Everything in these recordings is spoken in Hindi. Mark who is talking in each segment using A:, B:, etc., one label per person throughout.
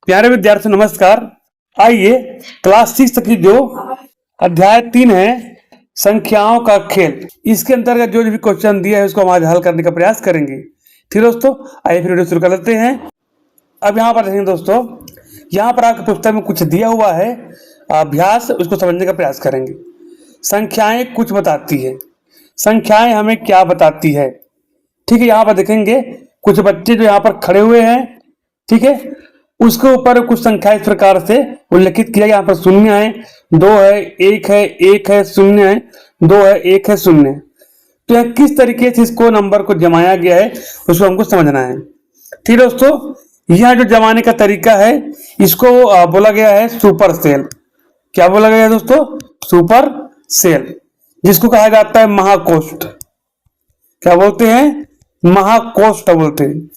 A: प्यारे विद्यार्थी नमस्कार। आइए क्लास 6 की जो अध्याय 3 है संख्याओं का खेल, इसके अंतर्गत जो भी क्वेश्चन दिया है उसको हम आज हल करने का प्रयास करेंगे। ठीक दोस्तों, आइए फिर वीडियो शुरू कर लेते हैं। अब यहाँ पर देखेंगे दोस्तों, यहाँ पर आपके पुस्तक में कुछ दिया हुआ है अभ्यास, उसको समझने का प्रयास करेंगे। संख्याएं कुछ बताती है, संख्याएं हमें क्या बताती है। ठीक है, यहाँ पर देखेंगे कुछ बच्चे जो यहाँ पर खड़े हुए हैं, ठीक है, उसके ऊपर कुछ संख्या इस प्रकार से उल्लेखित किया गया। यहाँ पर शून्य है, 2 है, 1 है, शून्य है, 2 है, 1 है, शून्य है। तो यह किस तरीके से इसको नंबर को जमाया गया है उसको हमको समझना है। ठीक दोस्तों, यह जो जमाने का तरीका है इसको बोला गया है सुपर सेल। क्या बोला गया है दोस्तों? सुपर सेल, जिसको कहा जाता है महाकोष्ठ। क्या बोलते हैं? महाकोष्ठ बोलते हैं।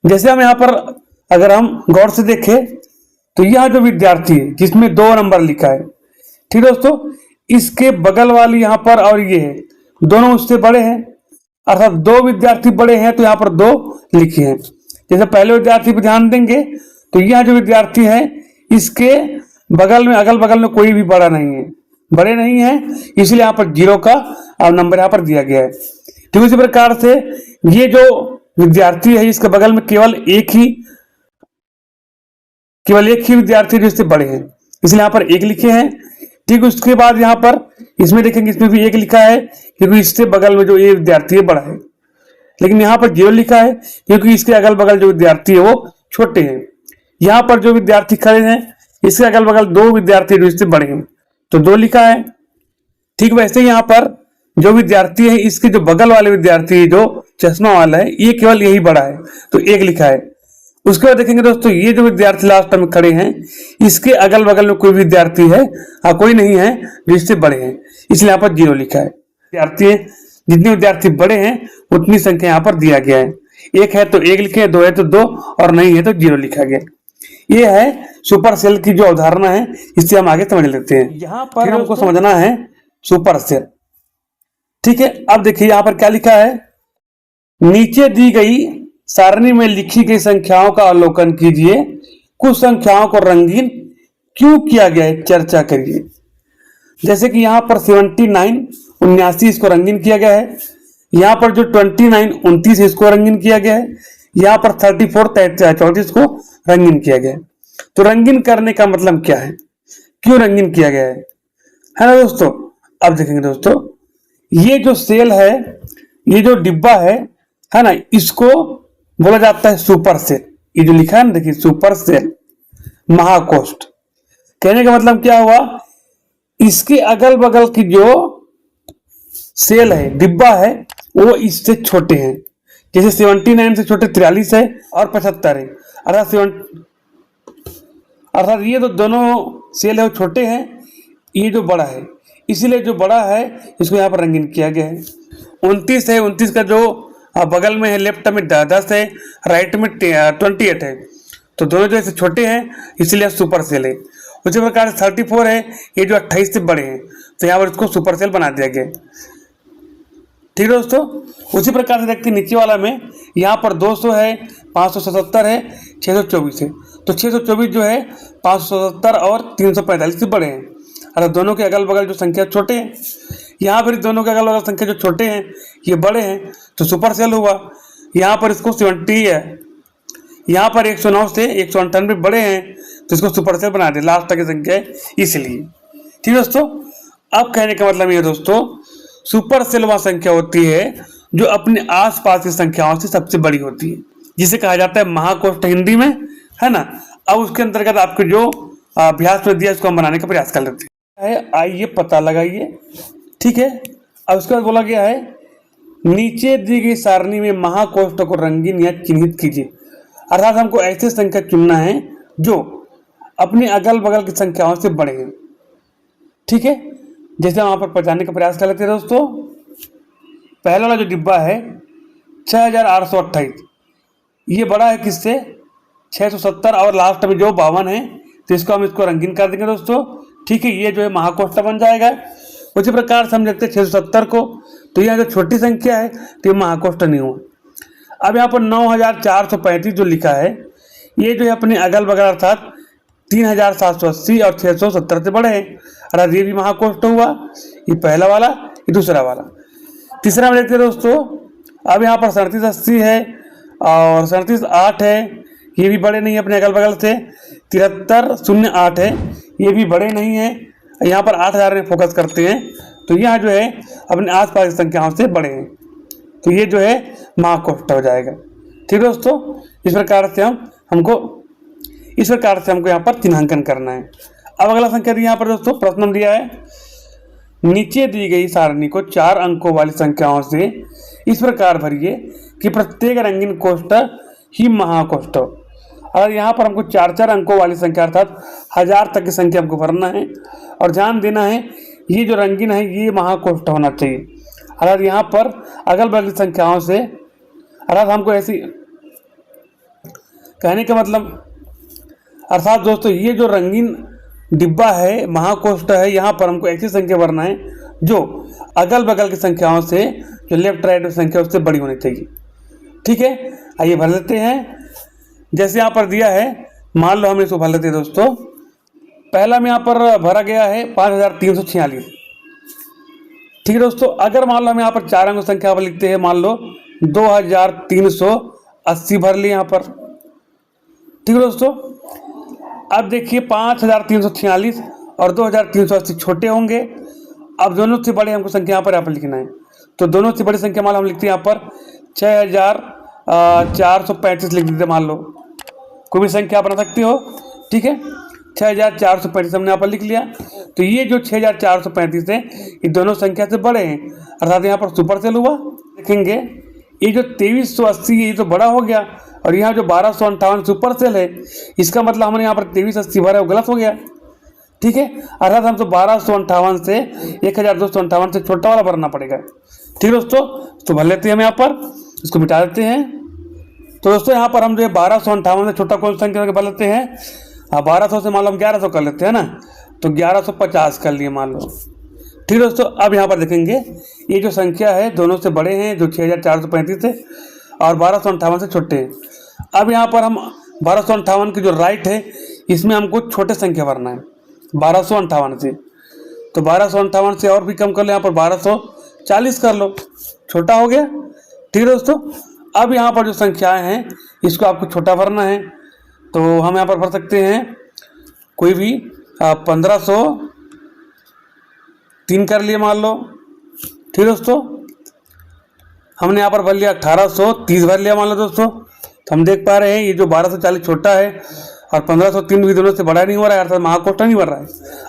A: जैसे हम यहाँ पर अगर हम गौर से देखें तो यह जो विद्यार्थी है जिसमें 2 नंबर लिखा है, ठीक दोस्तों, इसके बगल वाली यहाँ पर और ये है, दोनों उससे बड़े हैं, अर्थात 2 विद्यार्थी बड़े हैं तो यहाँ पर 2 लिखे हैं। जैसे पहले विद्यार्थी पर ध्यान देंगे तो यह जो विद्यार्थी है इसके बगल में अगल बगल में कोई भी बड़ा नहीं है, बड़े नहीं है, इसलिए यहाँ पर 0 का नंबर यहाँ पर दिया गया है। ठीक इसी प्रकार से ये जो विद्यार्थी है इसके बगल में केवल एक ही विद्यार्थी जो इससे बड़े हैं, इसलिए यहाँ पर 1 लिखे हैं। ठीक, उसके बाद यहाँ पर इसमें देखेंगे इसमें भी 1 लिखा है क्योंकि इससे बगल में जो ये विद्यार्थी है बड़ा है, लेकिन यहाँ पर 0 लिखा है क्योंकि इसके अगल बगल जो विद्यार्थी है वो छोटे हैं। यहाँ पर जो विद्यार्थी खड़े हैं इसके अगल बगल 2 विद्यार्थी जो इससे बड़े हैं तो 2 लिखा है। ठीक, वैसे यहाँ पर जो विद्यार्थी है इसके जो बगल वाले विद्यार्थी जो चश्मा वाला है ये केवल यही बड़ा है तो 1 लिखा है। उसके बाद देखेंगे दोस्तों, ये जो विद्यार्थी लास्ट में खड़े हैं इसके अगल बगल में कोई विद्यार्थी है कोई नहीं है जो इससे बड़े हैं, इसलिए यहाँ पर 0 लिखा है। विद्यार्थी है, जितने विद्यार्थी बड़े हैं उतनी संख्या यहाँ पर दिया गया है। 1 है तो 1 लिखे, 2 है तो 2 और नहीं है तो 0 लिखा गया। ये है सुपर सेल की जो अवधारणा है, इससे हम आगे समझ लेते हैं। यहाँ पर हमको समझना है सुपर सेल। ठीक है, अब देखिए यहाँ पर क्या लिखा है, नीचे दी गई सारणी में लिखी गई संख्याओं का अवलोकन कीजिए, कुछ संख्याओं को रंगीन क्यों किया गया है चर्चा करिए। जैसे कि यहाँ पर 79 79 इसको रंगीन किया गया है, यहाँ पर जो 29 29 इसको रंगीन किया गया है, यहाँ पर 34 34 को रंगीन किया गया है। तो रंगीन करने का मतलब क्या है, क्यों रंगीन किया गया है ना दोस्तों। अब देखेंगे दोस्तों, ये जो सेल है, ये जो डिब्बा है ना, इसको बोला जाता है सुपर सेल। ये जो लिखा है ना, देखिए सुपर सेल, महाकोष्ठ। कहने का मतलब क्या हुआ, इसके अगल बगल की जो सेल है, डिब्बा है, वो इससे छोटे हैं। जैसे 79 से छोटे 43 है और 75 है, अर्थात ये तो दोनों सेल है वो छोटे हैं, ये जो बड़ा है, इसीलिए जो बड़ा है इसको यहाँ पर रंगीन किया गया है। 29 है, 29 का जो बगल में है लेफ्ट में 10 है, राइट में 28 है, तो दोनों जो ऐसे छोटे हैं इसलिए सुपर सेल है। उसी प्रकार से 34 है, ये जो 28 से बड़े हैं तो यहाँ पर इसको सुपर सेल बना दिया गया। ठीक है दोस्तों, उसी प्रकार से देखते नीचे वाला में यहाँ पर 200 है, 577 है, 624 है, तो 624 जो है 577 और 345 से बड़े हैं, अर्थात दोनों के अगल बगल जो संख्या छोटे हैं। यहाँ पर दोनों के अगल बगल संख्या जो छोटे हैं ये बड़े हैं तो सुपर सेल हुआ। यहाँ पर इसको 70 है, यहाँ पर 109 से 198 बड़े हैं तो इसको सुपर सेल बना दे, लास्ट तक की संख्या है इसलिए। ठीक दोस्तों, अब कहने का मतलब ये दोस्तों, सुपर सेल वह संख्या होती है जो अपने आसपास की संख्याओं से सबसे बड़ी होती है, जिसे कहा जाता है महाकोष्ठ हिंदी में, है ना। अब उसके अंतर्गत आपको जो अभ्यास में दिया इसको हम बनाने का प्रयास कर लेते हैं। आइए पता लगाइए। ठीक है, अब उसके बाद बोला गया है नीचे दी गई सारणी में महाकोष्ठ को रंगीन या चिन्हित कीजिए, अर्थात हमको ऐसे संख्या चुनना है जो अपने अगल बगल की संख्याओं से बड़े हैं। ठीक है, जैसे हम वहां पर पहचानने का प्रयास कर लेते हैं दोस्तों। पहला वाला जो डिब्बा है 6828, ये बड़ा है किससे, 670, और लास्ट में जो 52 है तो इसको हम इसको रंगीन कर देंगे दोस्तों। ठीक है, ये जो है महाकोष्ठ बन जाएगा। उसी प्रकार से हम देखते हैं 670 को, तो यह जो छोटी संख्या है तो ये महाकोष्ठ नहीं हुआ। अब यहाँ पर 9435 जो लिखा है ये जो है अपने अगल बगल अर्थात 3780 और 670 से बड़े हैं, अर्थात ये भी महाकोष्ठ हुआ। ये पहला वाला, ये दूसरा वाला। तीसरा में देखते हैं दोस्तों, अब यहाँ पर 3780 है और 3708 है, ये भी बड़े नहीं है अपने अगल बगल से। 7308 है, ये भी बड़े नहीं है। यहाँ पर 8000 में फोकस करते हैं तो यहाँ जो है अपने आसपास की संख्याओं से बड़े हैं, तो ये जो है महाकोष्ठ हो जाएगा। ठीक दोस्तों, इस प्रकार से हमको यहाँ पर चिन्हांकन करना है। अब अगला संख्या दी यहाँ पर दोस्तों, प्रश्न दिया है, नीचे दी गई सारणी को 4 अंकों वाली संख्याओं से इस प्रकार भरिए कि प्रत्येक रंगीन कोष्ठ ही महाकोष्ठ हो। अगर यहाँ पर हमको 4 अंकों वाली संख्या अर्थात 1000 तक की संख्या हमको भरना है और ध्यान देना है ये जो रंगीन है ये महाकोष्ठ होना चाहिए। अर्थात यहाँ पर अगल बगल की संख्याओं से, अर्थात हमको ऐसी कहने का मतलब, अर्थात दोस्तों ये जो रंगीन डिब्बा है महाकोष्ठ है, यहाँ पर हमको ऐसी संख्या भरना है जो अगल बगल की संख्याओं से, जो लेफ्ट राइट संख्या उससे बड़ी होनी चाहिए। ठीक है, आइए भर लेते हैं। जैसे यहाँ पर दिया है, मान लो हम इसको भर लेते हैं दोस्तों। पहला में यहाँ पर भरा गया है 5346। ठीक है दोस्तों, अगर मान लो हम यहाँ पर 4 अंक संख्या पर लिखते हैं, मान लो 2380 भर लिए यहाँ पर। ठीक है दोस्तों, अब देखिए 5346 और 2380 छोटे होंगे। अब दोनों से बड़े हमको संख्या यहाँ पर लिखना है, तो दोनों से बड़ी संख्या मान लो हम लिखते हैं यहाँ पर 6435 लिख देते, मान लो कोई भी संख्या आप बना सकते हो। ठीक है, 6435 हमने यहाँ पर लिख लिया। तो ये जो 6435 है ये दोनों संख्या से बड़े हैं, अर्थात यहाँ पर सुपर सेल हुआ। देखेंगे ये जो 2380 है ये तो बड़ा हो गया, और यहाँ जो 1258 सुपर सेल है, इसका मतलब हमने यहाँ पर 2380 भरा है वो गलत हो गया। ठीक है, अर्थात हमको 1258 से 1258 से छोटा वाला भरना पड़ेगा। ठीक दोस्तों, तो भर लेते हैं हम यहाँ पर, इसको मिटा देते हैं। तो दोस्तों यहाँ पर हम जो है 1258 से छोटा कौन संख्या भर लेते हैं, 1200 से मान लो हम 1100 कर लेते हैं ना, तो 1150 कर लिए मान लो। ठीक दोस्तों, अब यहाँ पर देखेंगे ये जो संख्या है दोनों से बड़े हैं, जो 6435 है और 1258 से छोटे हैं। अब यहाँ पर हम 1258 की जो राइट है इसमें हमको छोटे संख्या भरना है 1258 से, तो 1258 से और भी कम कर लो, यहाँ पर 1240 कर लो, छोटा हो गया। ठीक है दोस्तों, अब यहाँ पर जो संख्याएं हैं इसको आपको छोटा भरना है, तो हम यहाँ पर भर सकते हैं कोई भी 1503 कर लिए मान लो। ठीक दोस्तों, हमने यहाँ पर भर लिया 1830 भर लिया मान लो दोस्तों। तो हम देख पा रहे हैं ये जो 1240 छोटा है और 1503 भी दोनों से बड़ा नहीं हो रहा है, अर्थात महाकोष्ठ नहीं बन रहा है।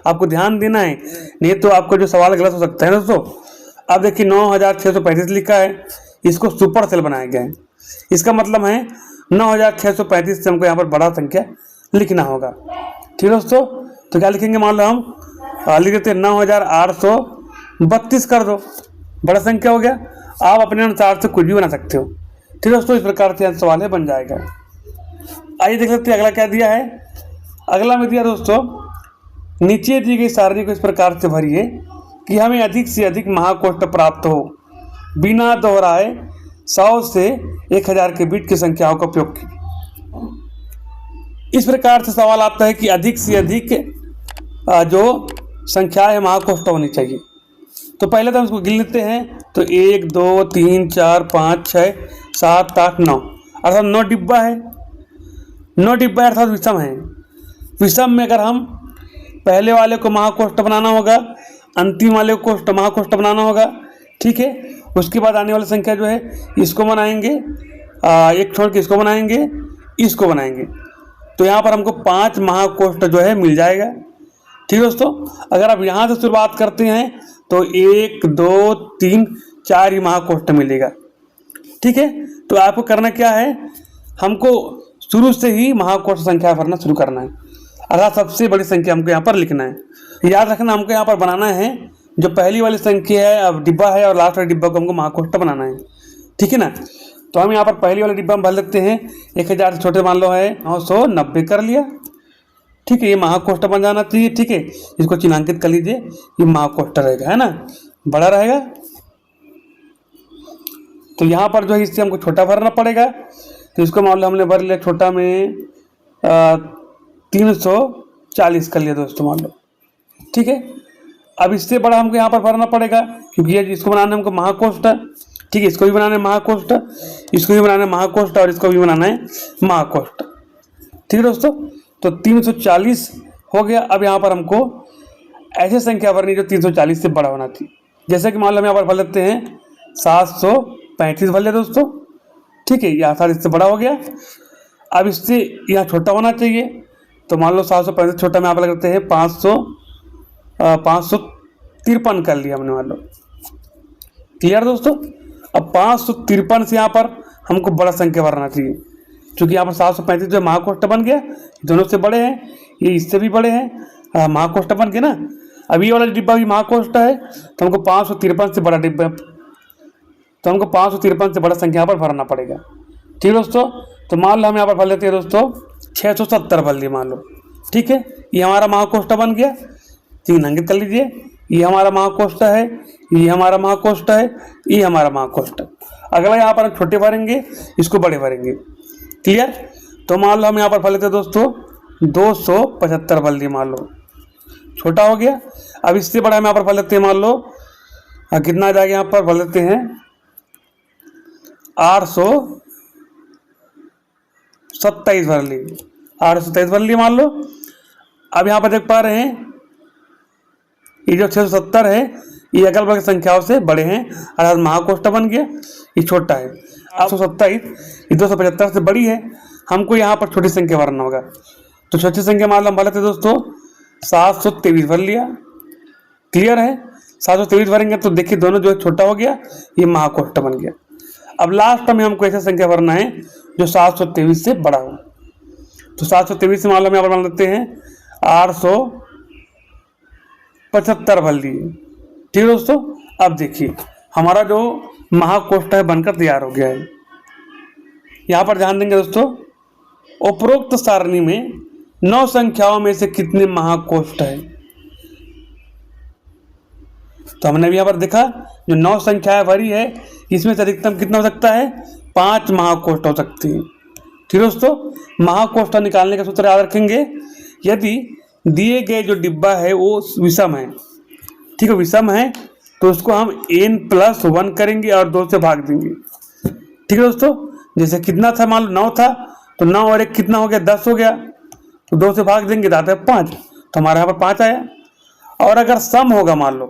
A: आपको ध्यान देना है, नहीं तो आपको जो सवाल गलत हो सकता है दोस्तों। अब देखिए 9635 लिखा है, इसको सुपर सेल बनाया गया है, इसका मतलब है 9635 से हमको यहाँ पर बड़ा संख्या लिखना होगा। ठीक दोस्तों, तो क्या लिखेंगे, मान लो हम लिख देते हैं 9832 कर दो, बड़ा संख्या हो गया। आप अपने अनुसार से कुछ भी बना सकते हो। ठीक दोस्तों, इस प्रकार से सवाल है बन जाएगा। आइए देख लेते हैं अगला क्या दिया है। अगला में दिया दोस्तों, नीचे दी गई सारणी को इस प्रकार से भरिए कि हमें अधिक से अधिक महाकोष्ठ प्राप्त हो, बिना दोहराए 100 से 1000 के बीच की संख्याओं का उपयोग कीजिए। इस प्रकार से सवाल आता है कि अधिक से अधिक जो संख्या है महाकोष्ठ होनी चाहिए। तो पहले तो हम इसको गिन लेते हैं, तो 1 2 3 4 5 6 7 8 9, अर्थात 9 डिब्बा है। 9 डिब्बा अर्थात विषम है। विषम में अगर हम पहले वाले को महाकोष्ठ बनाना होगा, अंतिम वाले को महाकोष्ठ बनाना होगा। ठीक है, उसके बाद आने वाली संख्या जो है इसको बनाएंगे, एक छोड़ के इसको बनाएंगे, इसको बनाएंगे, तो यहाँ पर हमको 5 महाकोष्ठ जो है मिल जाएगा। ठीक दोस्तों, अगर आप यहाँ से शुरुआत करते हैं तो 1 2 3 4 ही महाकोष्ठ मिलेगा। ठीक है, तो आपको करना क्या है, हमको शुरू से ही महाकोष्ठ संख्या भरना शुरू करना है, अर्थात सबसे बड़ी संख्या हमको यहाँ पर लिखना है। याद रखना, हमको यहाँ पर बनाना है जो पहली वाली संख्या है अब डिब्बा है और लास्ट वाले डिब्बा को हमको महाकोष्ठ बनाना है। ठीक है ना, तो हम यहाँ पर पहली वाले डिब्बा में भर लेते हैं। 1000 से छोटे मान लो है 990 कर लिया। ठीक है, ये महाकोष्ठ बन जाना चाहिए। ठीक है, इसको चिन्हांकित कर लीजिए, ये महाकोष्ठ रहेगा, है ना, बड़ा रहेगा। तो यहाँ पर जो है इससे हमको छोटा भरना पड़ेगा, तो इसको मान लो हमने भर लिया छोटा में 340 कर लिया दोस्तों मान लो, ठीक है। अब इससे बड़ा हमको यहाँ पर भरना पड़ेगा, क्योंकि ये इसको बनाना है हमको महाकोष्ठ, ठीक है। इसको भी बनाना है महाकोष्ठ, इसको भी बनाना है महाकोष्ठ, और इसको भी बनाना है महाकोष्ठ, ठीक है दोस्तों। तो 340 हो गया। अब यहाँ पर हमको ऐसी संख्या भरनी जो 340 से बड़ा होना चाहिए। जैसे कि मान लो हम यहाँ पर भर लेते हैं 735 भर लिया दोस्तों, ठीक है। यहाँ 7 इससे बड़ा हो गया। अब इससे यहाँ छोटा होना चाहिए, तो मान लो 735 छोटा में यहाँ पर करते हैं 553 कर लिया हमने मान लो, क्लियर दोस्तों। अब 553 से यहाँ पर हमको बड़ा संख्या भरना चाहिए, क्योंकि यहाँ पर 735 जो महाकोष्ठ बन गया, दोनों से बड़े हैं, ये इससे भी बड़े हैं, महाकोष्ठ बन गया ना। अब ये वाला डिब्बा भी महाकोष्ठ है, तो हमको 553 से बड़ा डिब्बा, तो हमको 553 से बड़ा संख्या यहाँ पर भरना पड़ेगा, ठीक है दोस्तों। तो मान लो हम यहाँ पर भर लेते हैं दोस्तों 670 भर लिए मान लो, ठीक है। ये हमारा महाकोष्ठ बन गया, 3 अंकित कर लीजिए। ये हमारा महाकोष्ठ है, ये हमारा महाकोष्ठ है, ये हमारा महाकोष्ठ। अगला यहाँ पर हम छोटे भरेंगे, इसको बड़े भरेंगे, क्लियर। तो मान लो हम यहाँ पर भर लेते हैं दोस्तों 275 भर लिए मान लो, छोटा हो गया। अब इससे बड़ा हम यहाँ पर भर लेते हैं मान लो कितना आ जाएगा, यहाँ पर भर लेते हैं 827 भर लिए, 827 भर लिए मान लो। अब यहाँ पर देख पा रहे हैं ये जो 670 है, ये अगल बगल संख्याओं से बड़े हैं, अर्थात महाकोष्ठ बन गया, ये छोटा है। 827 ये 275 से बड़ी है, हमको यहाँ पर छोटी संख्या भरना होगा। तो छोटी संख्या मान लो हम भर लेते दोस्तों 723 भर लिया, क्लियर है। 723 भरेंगे तो देखिए दोनों जो छोटा हो गया, ये महाकोष्ठ बन गया। अब लास्ट में हमको ऐसा संख्या भरना है जो 723 से बड़ा हो। तो 723 से मान लो हम यहाँ पर मान लेते हैं 875 भर लिए, ठीक है दोस्तों। अब देखिए हमारा जो महाकोष्ठ है बनकर तैयार हो गया है। यहाँ पर ध्यान देंगे दोस्तों, उपरोक्त सारणी में 9 संख्याओं में से कितने महाकोष्ठ है। तो हमने भी यहाँ पर देखा जो 9 संख्याएं भरी है, इसमें से अधिकतम कितना हो सकता है, 5 महाकोष्ठ हो सकती हैं, ठीक है दोस्तों। महाकोष्ठ निकालने का सूत्र याद रखेंगे, यदि दिए गए जो डिब्बा है वो विषम है, ठीक है, विषम है, तो उसको हम n+1 करेंगे और 2 से भाग देंगे, ठीक है दोस्तों। जैसे कितना था, मान लो 9 था, तो 9 और 1 कितना हो गया, 10 हो गया, तो 2 से भाग देंगे तो आता है 5, तो हमारे यहाँ पर 5 आया। और अगर सम होगा, मान लो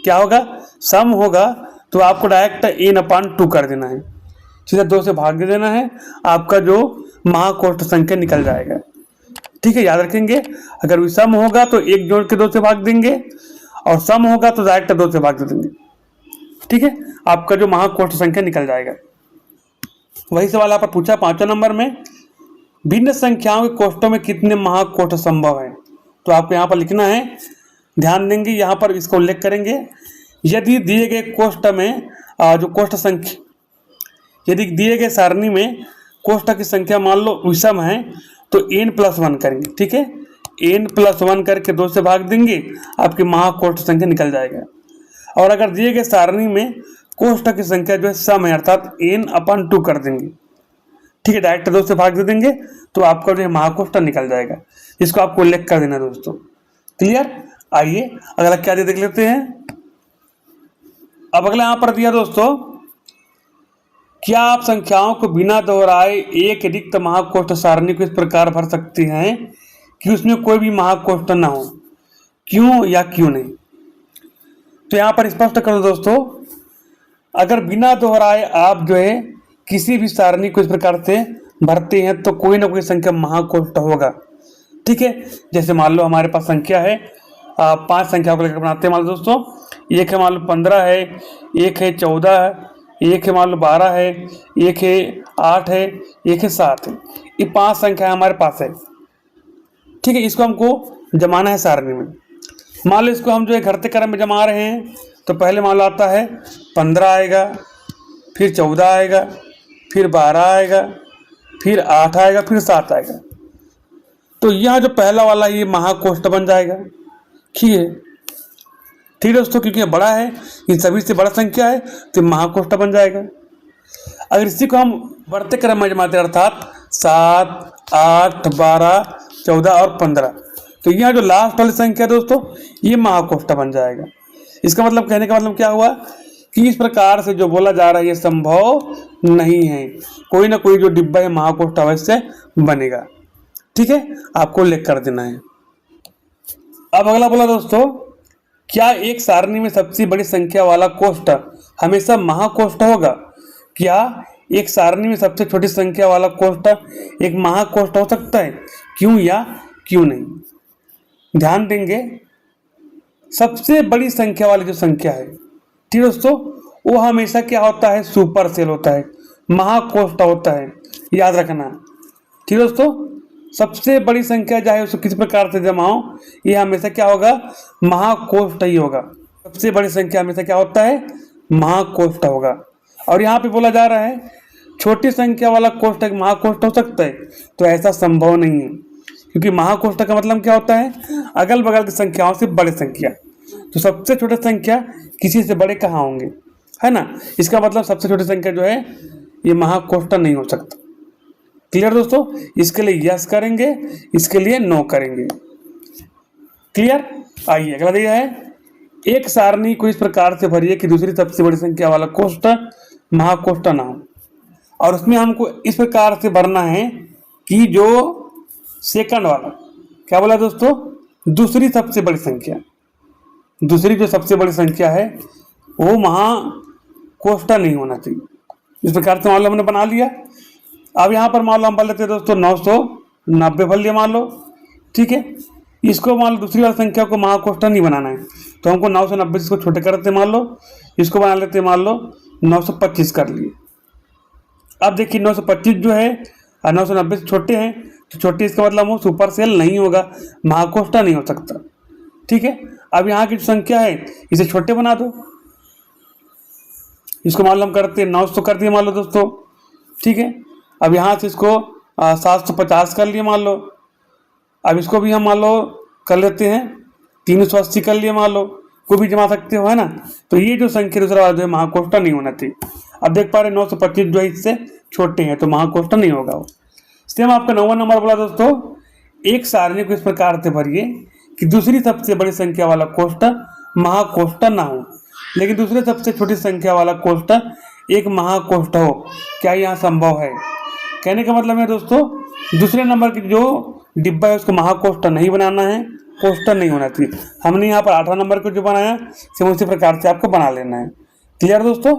A: क्या होगा, सम होगा तो आपको डायरेक्ट n/2 कर देना है, सीधा 2 से भाग दे देना है, आपका जो महाकोष्ठ संख्या निकल जाएगा, ठीक है, याद रखेंगे। अगर विषम होगा तो 1 जोड़ के 2 से भाग देंगे, और सम होगा तो डायरेक्ट 2 से भाग दे देंगे, ठीक है, आपका जो महाकोष्ठ संख्या निकल जाएगा। वही सवाल यहाँ पर पूछा 5वें नंबर में, भिन्न संख्याओं के कोष्ठों में कितने महाकोष्ठ संभव है। तो आपको यहाँ पर लिखना है, ध्यान देंगे, यहाँ पर इसको उल्लेख करेंगे, यदि दिए गए कोष्ठ में जो कोष्ठ संख्या, यदि दिए गए सारणी में कोष्ठ की संख्या मान लो विषम है तो n+1 करेंगे, ठीक है, n+1 करके 2 से भाग देंगे, आपकी महाकोष्ठ संख्या निकल जाएगा। और अगर दिए गए सारणी में कोष्ठ की संख्या जो है सम है, अर्थात n/2 कर देंगे, ठीक है, डायरेक्ट 2 से भाग दे देंगे, तो आपका जो है महाकोष्ठ निकल जाएगा। इसको आपको उल्लेख कर देना दोस्तों, क्लियर। आइए अगला क्या दे देख लेते हैं। अब अगला यहाँ पर दिया दोस्तों, क्या आप संख्याओं को बिना दोहराए एक रिक्त महाकोष्ठ सारणी को इस प्रकार भर सकते हैं कि उसमें कोई भी महाकोष्ठ ना हो, क्यों या क्यों नहीं। तो यहाँ पर स्पष्ट कर दो दोस्तों, अगर बिना दोहराए आप जो है किसी भी सारणी को इस प्रकार से भरते हैं तो कोई ना कोई संख्या महाकोष्ठ होगा, ठीक है। जैसे मान लो हमारे पास संख्या है 5 संख्याओं को लेकर बनाते हैं, मान लो दोस्तों, एक है मान लो 15 है, एक है 14 है, एक है मान लो 12 है, एक है 8 है, एक है 7 है, ये 5 संख्या हमारे पास है, ठीक है। इसको हमको जमाना है सारणी में। मान लो इसको हम जो है घटते क्रम में जमा रहे हैं, तो पहले मान लो आता है 15 आएगा, फिर 14 आएगा, फिर 12 आएगा, फिर 8 आएगा, फिर 7 आएगा। तो यह जो पहला वाला ये महाकोष्ठ बन जाएगा, ठीक है, ठीक दोस्तों, क्योंकि ये बड़ा है, इन सभी से बड़ा संख्या है, तो महाकोष्ठ बन जाएगा। अगर इसी को हम बढ़ते क्रम में जमाते, अर्थात 7, 8, 12, 14 और 15। तो यहाँ जो लास्ट वाली संख्या दोस्तों ये महाकोष्ठा बन जाएगा। इसका मतलब कहने का मतलब क्या हुआ कि इस प्रकार से जो बोला जा रहा है ये संभव नहीं है, कोई ना कोई जो डिब्बा है महाकोष्ठा अवश्य बनेगा। ठीक है, आपको लिख कर देना है। अब अगला बोला दोस्तों, क्या एक सारणी में सबसे बड़ी संख्या वाला कोष्ठ हमेशा महाकोष्ठ होगा? क्या एक सारणी में सबसे छोटी संख्या वाला कोष्ठ एक महाकोष्ठ हो सकता है? क्यों या क्यों नहीं? ध्यान देंगे, सबसे बड़ी संख्या वाली जो संख्या है, ठीक है दोस्तों, वो हमेशा क्या होता है? सुपर सेल होता है, महाकोष्ठ होता है, याद रखना। ठीक है दोस्तों, सबसे बड़ी संख्या चाहे उसको किस प्रकार से जमा हो, ये हमेशा क्या होगा? महाकोष्ठ ही होगा। सबसे बड़ी संख्या हमेशा क्या होता है? महाकोष्ठ होगा। और यहाँ पे बोला जा रहा है छोटी संख्या वाला कोष्ठ एक महाकोष्ठ हो सकता है, तो ऐसा संभव नहीं है, क्योंकि महाकोष्ठ का मतलब क्या होता है? अगल बगल की संख्याओं से बड़ी संख्या। तो सबसे छोटे संख्या किसी से बड़े कहाँ होंगे, है ना? इसका मतलब सबसे छोटी संख्या जो है ये महाकोष्ठ नहीं हो सकता। क्लियर दोस्तों? इसके लिए यस करेंगे, इसके लिए नो करेंगे। क्लियर? आइए अगला दिया है, एक सारणी को इस प्रकार से भरिए कि दूसरी सबसे बड़ी संख्या वाला कोष्ठ महाकोष्ठ ना हो। और उसमें हमको इस प्रकार से भरना है कि जो सेकंड वाला, क्या बोला दोस्तों? दूसरी सबसे बड़ी संख्या, दूसरी जो सबसे बड़ी संख्या है वो महाकोष्ठ नहीं होना चाहिए। इस प्रकार से मान लो हमने बना लिया। अब यहाँ पर मान लो हम भर लेते हैं दोस्तों 990 भर लिया मान लो। ठीक है, इसको मान लो दूसरी वाली संख्या को महाकोष्ठ नहीं बनाना है, तो हमको 990 इसको छोटे कर देते मान लो, इसको बना लेते मान लो 925 कर लिए। अब देखिए 925 जो है और 990 से छोटे हैं, तो छोटे इसका मतलब वो सुपर सेल नहीं होगा, महाकोष्ठ नहीं हो सकता। ठीक है, अब यहाँ की जो संख्या है इसे छोटे बना दो, इसको मान लो हम करते हैं 900 कर दिए मान लो दोस्तों। ठीक है, अब यहाँ से इसको 750 कर लिए मान लो। अब इसको भी हम मान लो कर लेते हैं 380 कर लिए मान लो, कोई भी जमा सकते हो, है ना? तो ये जो संख्या दूसरा वाला जो है महाकोष्ठ नहीं होना चाहिए। अब देख पा रहे 925 जो है इससे छोटे हैं, तो महाकोष्ठ नहीं होगा वो। सेम आपका 9वां नंबर बोला दोस्तों, एक सारणी को इस प्रकार से भरिए कि दूसरी सबसे बड़ी संख्या वाला कोष्ठ महाकोष्ठ ना हो, लेकिन दूसरे सबसे छोटी संख्या वाला कोष्ठ एक महाकोष्ठ हो। क्या यह संभव है? कहने का मतलब है दोस्तों, दूसरे नंबर की जो डिब्बा है उसको महाकोष्ठ नहीं बनाना है, कोष्ठ नहीं होना चाहिए। हमने यहाँ पर 8वां नंबर को जो बनाया सेम उसी प्रकार से आपको बना लेना है। क्लियर दोस्तों?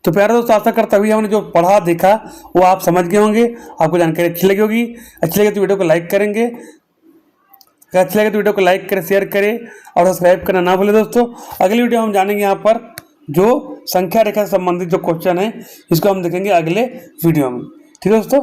A: तो प्यारे दोस्तों, आशा करता हुई हमने जो पढ़ा देखा वो आप समझ गए होंगे, आपको जानकारी अच्छी लगी होगी। अच्छी लगे तो वीडियो को लाइक करेंगे, अच्छा लगे तो वीडियो को लाइक करें, शेयर करें और सब्सक्राइब करना ना भूलें दोस्तों। अगली वीडियो हम जानेंगे यहाँ पर जो संख्या रेखा से संबंधित जो क्वेश्चन है, इसको हम देखेंगे अगले वीडियो में। ठीक है दोस्तों?